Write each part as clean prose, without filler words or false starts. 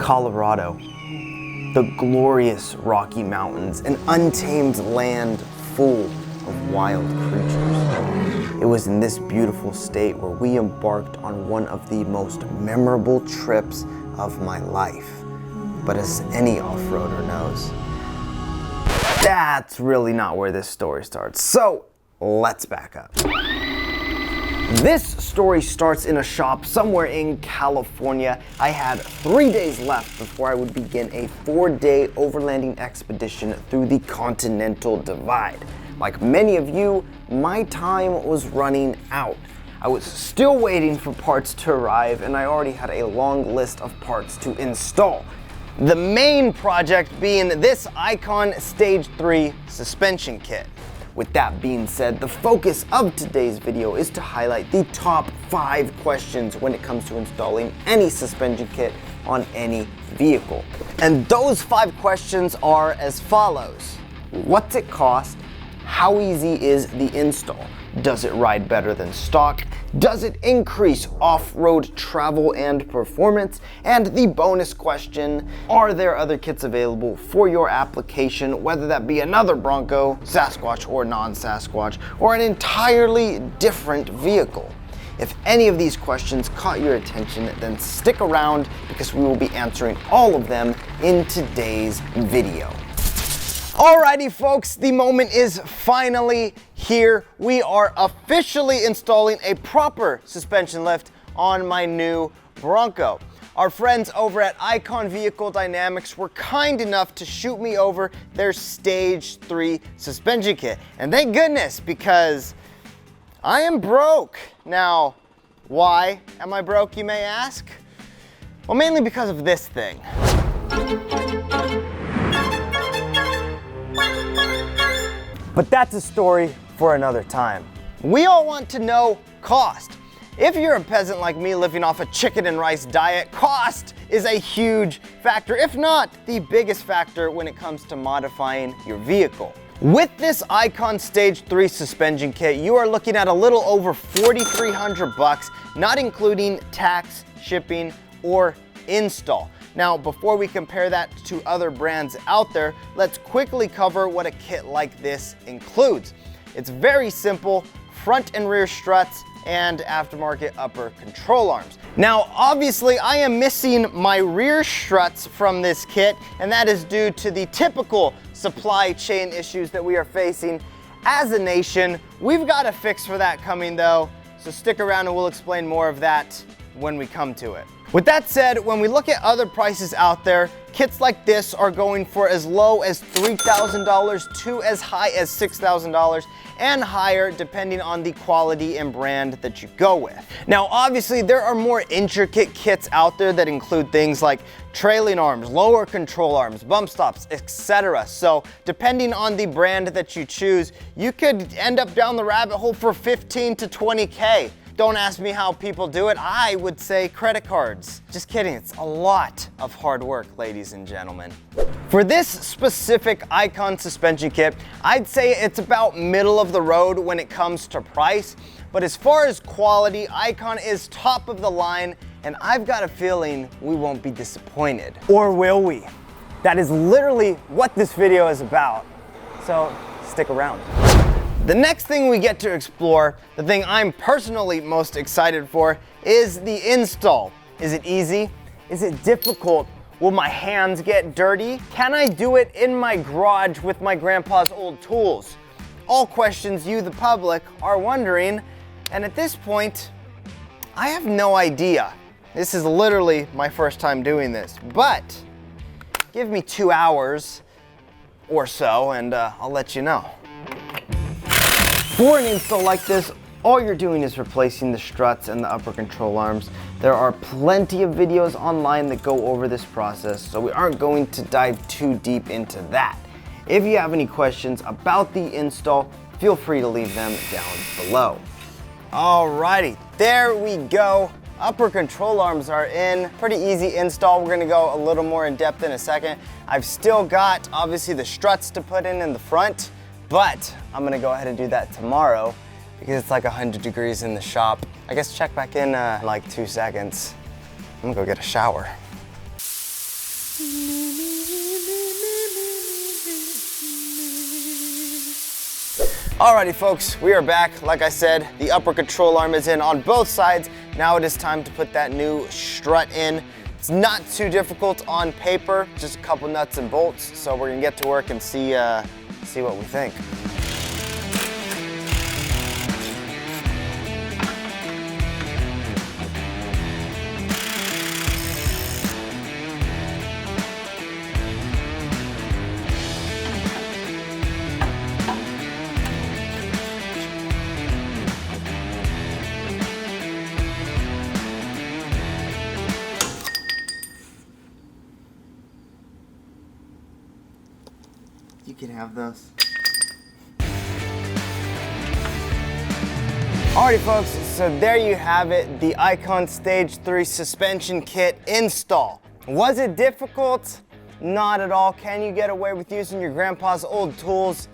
Colorado, the glorious Rocky Mountains, an untamed land full of wild creatures. It was in this beautiful state where we embarked on one of the most memorable trips of my life. But as any off-roader knows, that's really not where this story starts. So let's back up. This story starts in a shop somewhere in California. I had 3 days left before I would begin a 4-day overlanding expedition through the Continental Divide. Like many of you, my time was running out. I was still waiting for parts to arrive, and I already had a long list of parts to install. The main project being this Icon Stage 3 suspension kit. With that being said, the focus of today's video is to highlight the top 5 questions when it comes to installing any suspension kit on any vehicle. And those 5 questions are as follows. What's it cost? How easy is the install? Does it ride better than stock? Does it increase off-road travel and performance? And the bonus question, are there other kits available for your application, whether that be another Bronco, Sasquatch or non-Sasquatch, or an entirely different vehicle? If any of these questions caught your attention, then stick around because we will be answering all of them in today's video. Alrighty folks, the moment is finally here. We are officially installing a proper suspension lift on my new Bronco. Our friends over at Icon Vehicle Dynamics were kind enough to shoot me over their Stage 3 suspension kit. And thank goodness, because I am broke. Now, why am I broke, you may ask? Well, mainly because of this thing. But that's a story for another time. We all want to know cost. If you're a peasant like me living off a chicken and rice diet, cost is a huge factor, if not the biggest factor when it comes to modifying your vehicle. With this Icon Stage 3 suspension kit, you are looking at a little over $4,300, not including tax, shipping, or install. Now, before we compare that to other brands out there, let's quickly cover what a kit like this includes. It's very simple, front and rear struts and aftermarket upper control arms. Now, obviously, I am missing my rear struts from this kit, and that is due to the typical supply chain issues that we are facing as a nation. We've got a fix for that coming though, so stick around and we'll explain more of that when we come to it. With that said, when we look at other prices out there, kits like this are going for as low as $3,000 to as high as $6,000 and higher depending on the quality and brand that you go with. Now, obviously, there are more intricate kits out there that include things like trailing arms, lower control arms, bump stops, etc. So depending on the brand that you choose, you could end up down the rabbit hole for 15 to 20K. Don't ask me how people do it. I would say credit cards. Just kidding, it's a lot of hard work, ladies and gentlemen. For this specific Icon suspension kit, I'd say it's about middle of the road when it comes to price. But as far as quality, Icon is top of the line, and I've got a feeling we won't be disappointed. Or will we? That is literally what this video is about. So stick around. The next thing we get to explore, the thing I'm personally most excited for, is the install. Is it easy? Is it difficult? Will my hands get dirty? Can I do it in my garage with my grandpa's old tools? All questions you, the public, are wondering, and at this point, I have no idea. This is literally my first time doing this, but give me 2 hours or so and I'll let you know. For an install like this, all you're doing is replacing the struts and the upper control arms. There are plenty of videos online that go over this process, so we aren't going to dive too deep into that. If you have any questions about the install, feel free to leave them down below. Alrighty, there we go. Upper control arms are in. Pretty easy install. We're gonna go a little more in depth in a second. I've still got, obviously, the struts to put in the front, but I'm gonna go ahead and do that tomorrow because it's like 100 degrees in the shop. I guess check back in like 2 seconds. I'm gonna go get a shower. Alrighty folks, we are back. Like I said, the upper control arm is in on both sides. Now it is time to put that new strut in. It's not too difficult on paper, just a couple nuts and bolts. So we're gonna get to work and see what we think. You can have those. Alrighty folks, so there you have it, the Icon Stage 3 suspension kit install. Was it difficult? Not at all. Can you get away with using your grandpa's old tools?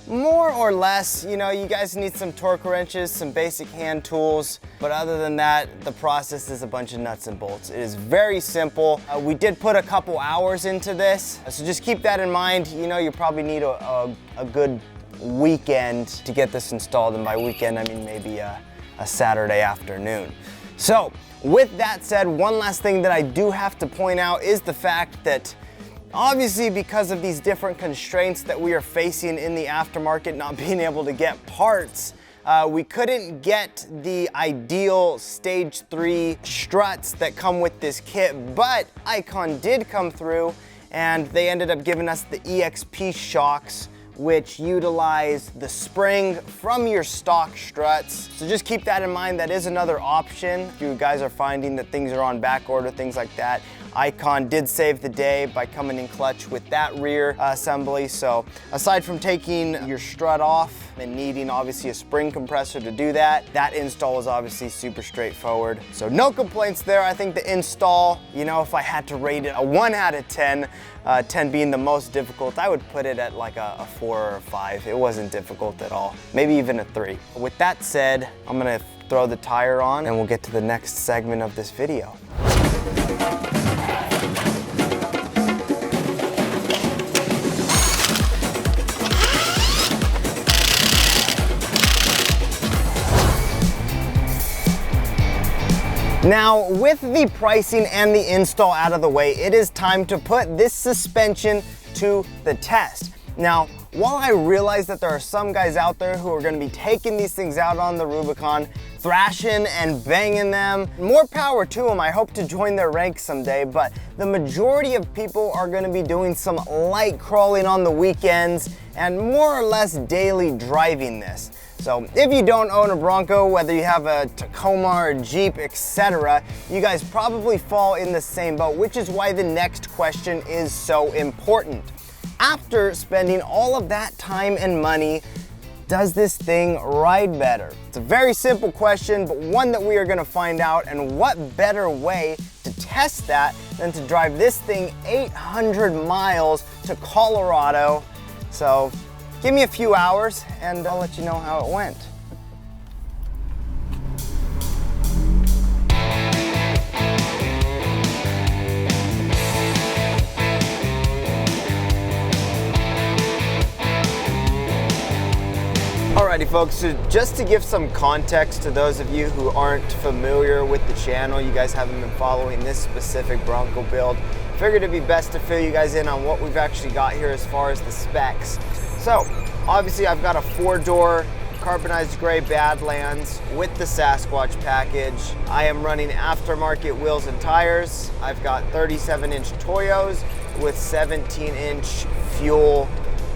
More or less. You know, you guys need some torque wrenches, some basic hand tools, but other than that, the process is a bunch of nuts and bolts. It is very simple. We did put a couple hours into this, so just keep that in mind. You know, you probably need a good weekend to get this installed, and by weekend I mean maybe a Saturday afternoon. So with that said, one last thing that I do have to point out is the fact that obviously, because of these different constraints that we are facing in the aftermarket, not being able to get parts, we couldn't get the ideal Stage 3 struts that come with this kit, but Icon did come through and they ended up giving us the EXP shocks, which utilize the spring from your stock struts. So just keep that in mind. That is another option. If you guys are finding that things are on back order, things like that, Icon did save the day by coming in clutch with that rear assembly. So aside from taking your strut off and needing obviously a spring compressor to do that, that install was obviously super straightforward. So no complaints there. I think the install, you know, if I had to rate it a 1 out of 10, 10 being the most difficult, I would put it at like a 4 or a 5. It wasn't difficult at all. Maybe even a 3. With that said, I'm gonna throw the tire on and we'll get to the next segment of this video. Now, with the pricing and the install out of the way, it is time to put this suspension to the test. Now, while I realize that there are some guys out there who are gonna be taking these things out on the Rubicon, thrashing and banging them, more power to them. I hope to join their ranks someday, but the majority of people are gonna be doing some light crawling on the weekends and more or less daily driving this. So if you don't own a Bronco, whether you have a Tacoma or a Jeep, etc., you guys probably fall in the same boat, which is why the next question is so important. After spending all of that time and money, does this thing ride better? It's a very simple question, but one that we are gonna find out, and what better way to test that than to drive this thing 800 miles to Colorado. So give me a few hours and I'll let you know how it went. Alrighty folks, so just to give some context to those of you who aren't familiar with the channel, you guys haven't been following this specific Bronco build, figured it'd be best to fill you guys in on what we've actually got here as far as the specs. So, obviously I've got a 4-door carbonized gray Badlands with the Sasquatch package. I am running aftermarket wheels and tires. I've got 37-inch Toyos with 17-inch fuel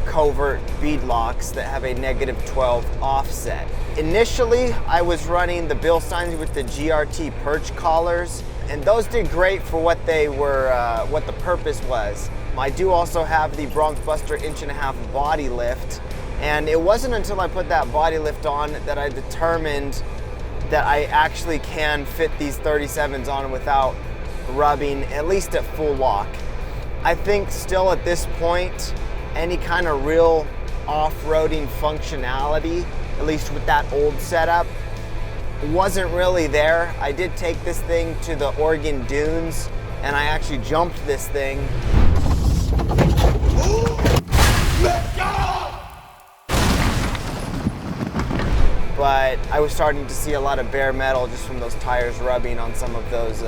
covert bead locks that have a -12 offset. Initially, I was running the Bilsteins with the GRT perch collars, and those did great for what they were, what the purpose was. I do also have the Bronx Buster 1.5-inch body lift, and it wasn't until I put that body lift on that I determined that I actually can fit these 37s on without rubbing, at least at full lock. I think still at this point, any kind of real off-roading functionality, at least with that old setup, wasn't really there. I did take this thing to the Oregon Dunes and I actually jumped this thing. but I was starting to see a lot of bare metal just from those tires rubbing on some of those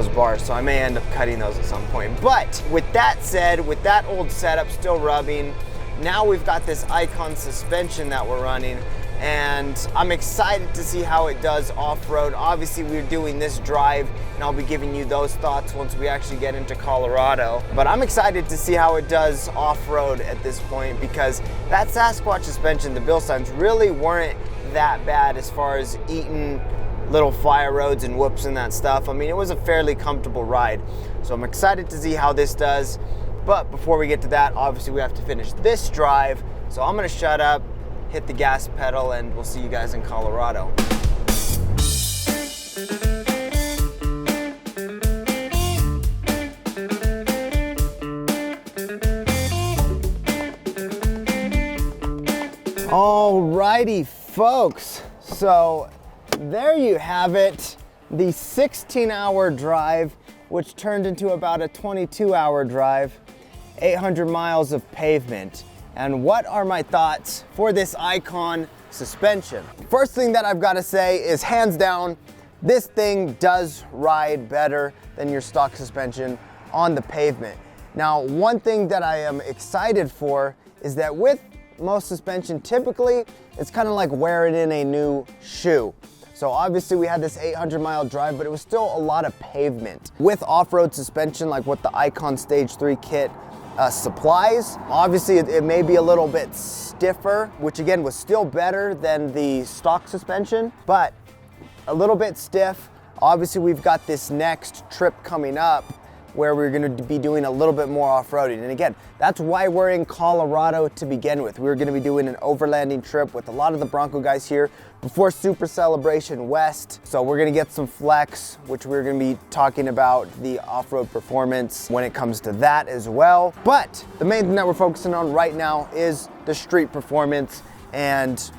bars, so I may end up cutting those at some point. But with that said, with that old setup still rubbing, now we've got this Icon suspension that we're running, and I'm excited to see how it does off-road. Obviously, we're doing this drive, and I'll be giving you those thoughts once we actually get into Colorado. But I'm excited to see how it does off-road at this point, because that Sasquatch suspension, the Bilsteins, really weren't that bad as far as eating little fire roads and whoops and that stuff. I mean, it was a fairly comfortable ride. So I'm excited to see how this does. But before we get to that, obviously we have to finish this drive. So I'm gonna shut up, hit the gas pedal, and we'll see you guys in Colorado. Alrighty, folks. So there you have it. The 16-hour drive, which turned into about a 22-hour drive, 800 miles of pavement. And what are my thoughts for this Icon suspension? First thing that I've got to say is, hands down, this thing does ride better than your stock suspension on the pavement. Now, one thing that I am excited for is that with most suspension, typically, it's kind of like wearing in a new shoe. So obviously we had this 800-mile drive, but it was still a lot of pavement. With off-road suspension, like what the Icon Stage 3 kit supplies, obviously it may be a little bit stiffer, which again was still better than the stock suspension, but a little bit stiff. Obviously we've got this next trip coming up where we're gonna be doing a little bit more off-roading. And again, that's why we're in Colorado to begin with. We're gonna be doing an overlanding trip with a lot of the Bronco guys here before Super Celebration West. So we're gonna get some flex, which we're gonna be talking about the off-road performance when it comes to that as well. But the main thing that we're focusing on right now is the street performance, and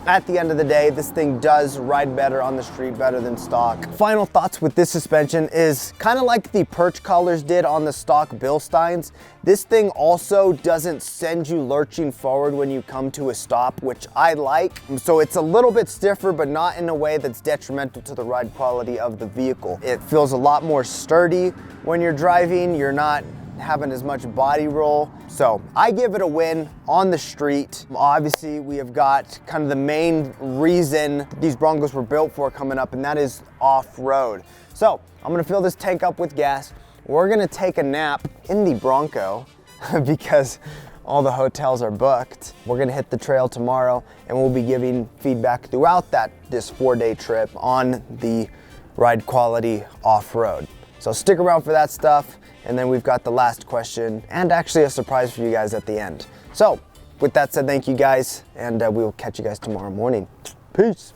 at the end of the day, this thing does ride better on the street, better than stock. Final thoughts with this suspension is kind of like the perch collars did on the stock Bilsteins. This thing also doesn't send you lurching forward when you come to a stop, which I like. So it's a little bit stiffer, but not in a way that's detrimental to the ride quality of the vehicle. It feels a lot more sturdy when you're driving. You're not having as much body roll. So I give it a win on the street. Obviously we have got kind of the main reason these Broncos were built for coming up, and that is off-road. So I'm gonna fill this tank up with gas. We're gonna take a nap in the Bronco because all the hotels are booked. We're gonna hit the trail tomorrow, and we'll be giving feedback throughout this 4-day trip on the ride quality off-road. So stick around for that stuff. And then we've got the last question and actually a surprise for you guys at the end. So with that said, thank you guys, and we will catch you guys tomorrow morning. Peace.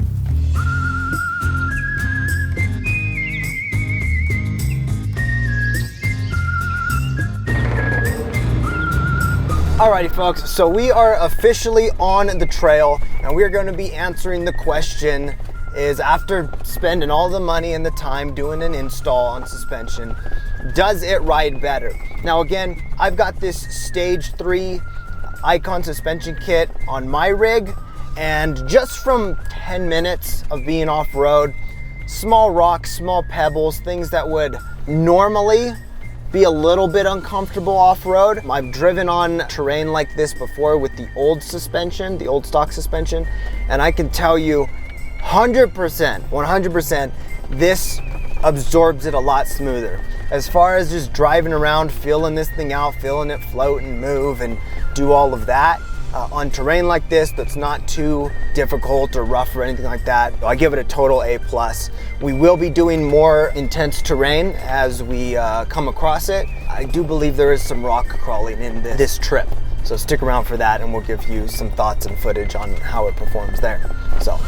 Alrighty folks, so we are officially on the trail, and we're going to be answering the question is, after spending all the money and the time doing an install on suspension, does it ride better? Now again, I've got this Stage 3 Icon suspension kit on my rig, and just from 10 minutes of being off-road, small rocks, small pebbles, things that would normally be a little bit uncomfortable off-road. I've driven on terrain like this before with the old suspension, the old stock suspension, and I can tell you 100%, this absorbs it a lot smoother. As far as just driving around, feeling this thing out, feeling it float and move and do all of that, on terrain like this that's not too difficult or rough or anything like that, I give it a total A+. We will be doing more intense terrain as we come across it. I do believe there is some rock crawling in this trip, so stick around for that, and we'll give you some thoughts and footage on how it performs there. So.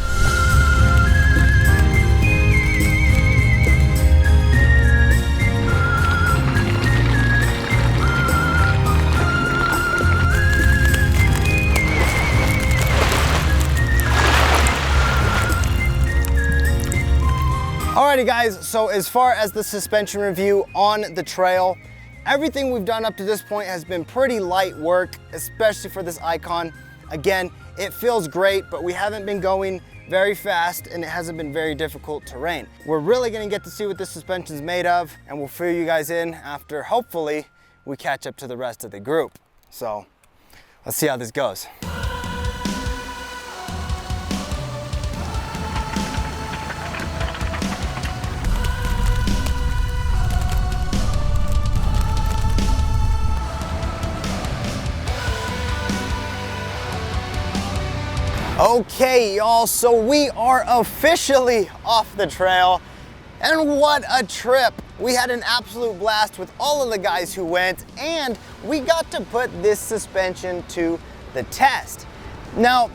Alrighty guys, so as far as the suspension review on the trail, everything we've done up to this point has been pretty light work, especially for this Icon. Again, it feels great, but we haven't been going very fast and it hasn't been very difficult terrain. We're really gonna get to see what this suspension's made of, and we'll fill you guys in after hopefully we catch up to the rest of the group. So let's see how this goes. Okay, y'all, so we are officially off the trail, and what a trip. We had an absolute blast with all of the guys who went, and we got to put this suspension to the test. Now,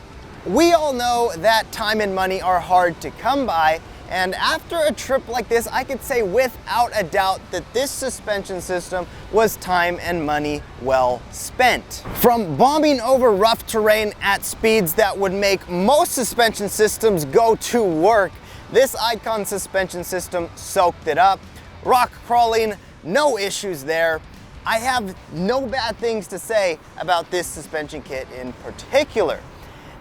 we all know that time and money are hard to come by, and after a trip like this, I could say without a doubt that this suspension system was time and money well spent. From bombing over rough terrain at speeds that would make most suspension systems go to work, this Icon suspension system soaked it up. Rock crawling, no issues there. I have no bad things to say about this suspension kit in particular.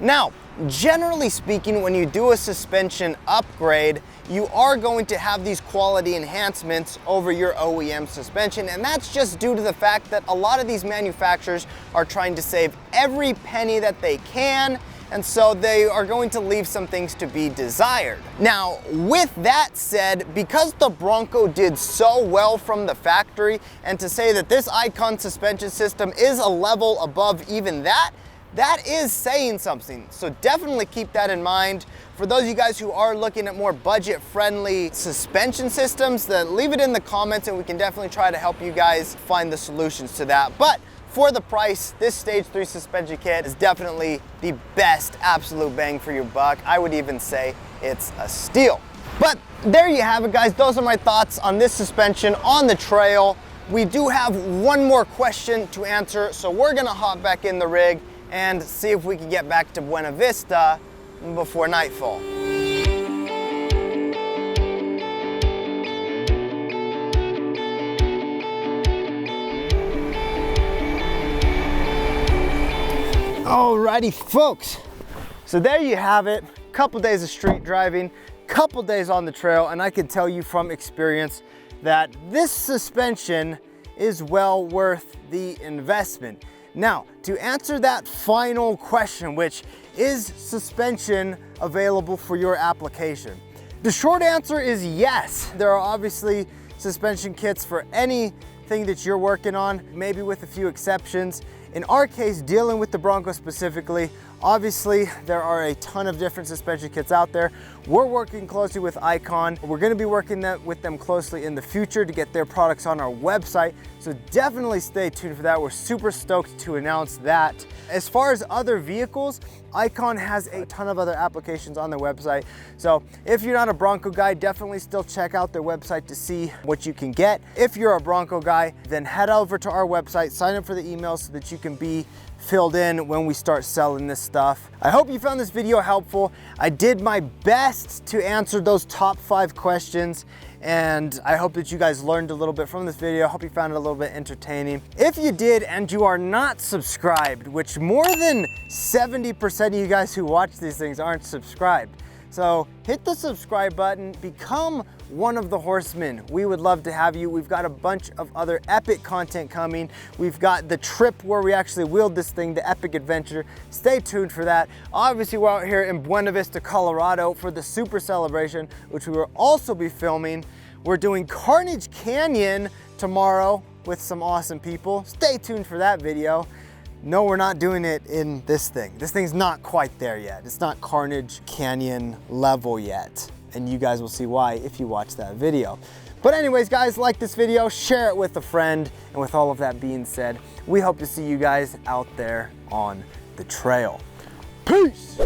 Now, generally speaking, when you do a suspension upgrade, you are going to have these quality enhancements over your OEM suspension, and that's just due to the fact that a lot of these manufacturers are trying to save every penny that they can, and so they are going to leave some things to be desired. Now, with that said, because the Bronco did so well from the factory, and to say that this Icon suspension system is a level above even that, that is saying something. So definitely keep that in mind. For those of you guys who are looking at more budget-friendly suspension systems, then leave it in the comments and we can definitely try to help you guys find the solutions to that. But for the price, this Stage 3 suspension kit is definitely the best absolute bang for your buck. I would even say it's a steal. But there you have it, guys. Those are my thoughts on this suspension on the trail. We do have one more question to answer, so we're gonna hop back in the rig and see if we can get back to Buena Vista before nightfall. Alrighty, folks. So there you have it. Couple days of street driving, couple days on the trail, and I can tell you from experience that this suspension is well worth the investment. Now, to answer that final question, which is suspension available for your application? The short answer is yes. There are obviously suspension kits for anything that you're working on, maybe with a few exceptions. In our case, dealing with the Bronco specifically, obviously there are a ton of different suspension kits out there. We're working closely with Icon. We're gonna be working with them closely in the future to get their products on our website. So definitely stay tuned for that. We're super stoked to announce that. As far as other vehicles, Icon has a ton of other applications on their website. So if you're not a Bronco guy, definitely still check out their website to see what you can get. If you're a Bronco guy, then head over to our website, sign up for the emails so that you can be filled in when we start selling this stuff. I hope you found this video helpful. I did my best to answer those top 5 questions, and I hope that you guys learned a little bit from this video. I hope you found it a little bit entertaining. If you did and you are not subscribed, which more than 70% of you guys who watch these things aren't subscribed, so hit the subscribe button, become one of the horsemen. We would love to have you. We've got a bunch of other epic content coming. We've got the trip where we actually wheeled this thing, the epic adventure. Stay tuned for that. Obviously, we're out here in Buena Vista, Colorado for the Super Celebration, which we will also be filming. We're doing Carnage Canyon tomorrow with some awesome people. Stay tuned for that video. No, we're not doing it in this thing. This thing's not quite there yet. It's not Carnage Canyon level yet. And you guys will see why if you watch that video. But anyways, guys, like this video, share it with a friend. And with all of that being said, we hope to see you guys out there on the trail. Peace.